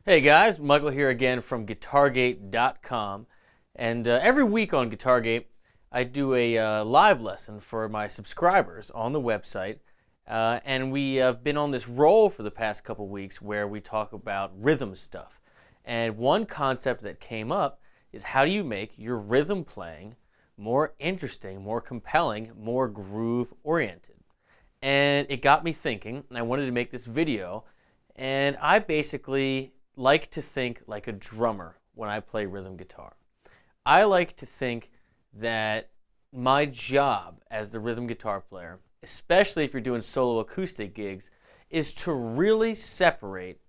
Hey guys, Michael here again from GuitarGate.com, and every week on GuitarGate I do a live lesson for my subscribers on the website, and we have been on this roll for the past couple weeks where we talk about rhythm stuff. And one concept that came up is how do you make your rhythm playing more interesting, more compelling, more groove oriented. And it got me thinking, and I wanted to make this video, and I basically like to think like a drummer when I play rhythm guitar. I like to think that my job as the rhythm guitar player, especially if you're doing solo acoustic gigs, is to really separate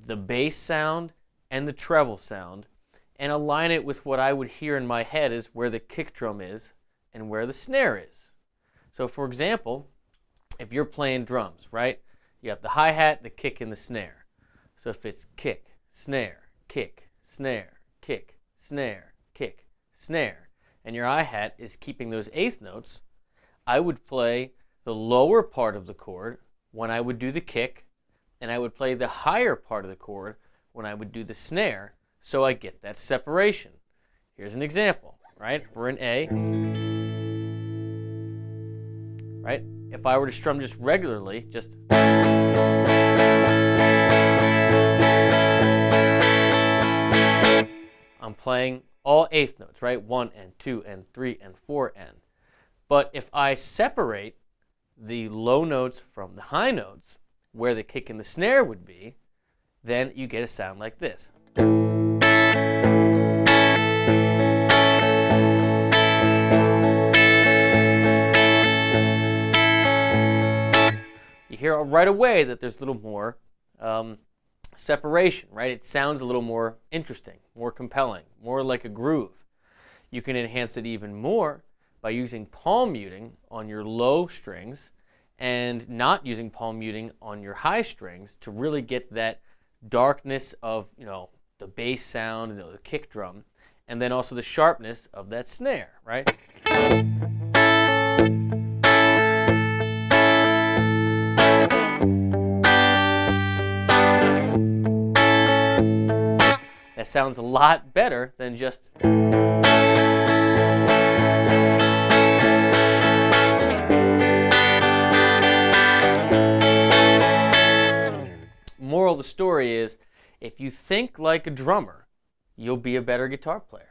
the bass sound and the treble sound and align it with what I would hear in my head is where the kick drum is and where the snare is. So for example, if you're playing drums, right? You have the hi-hat, the kick, and the snare. So if it's kick, snare, kick, snare, kick, snare, kick, snare, and your hi-hat is keeping those eighth notes, I would play the lower part of the chord when I would do the kick, and I would play the higher part of the chord when I would do the snare, so I get that separation. Here's an example, right? For an A, right? If I were to strum just regularly, just I'm playing all eighth notes, right? 1 and 2 and 3 and 4 and. But if I separate the low notes from the high notes, where the kick and the snare would be, then you get a sound like this. You hear right away that there's a little more separation, right? It sounds a little more interesting, more compelling, more like a groove. You can enhance it even more by using palm muting on your low strings and not using palm muting on your high strings to really get that darkness of, the bass sound, the kick drum, and then also the sharpness of that snare, right? That sounds a lot better than just moral of the story is, if you think like a drummer, you'll be a better guitar player.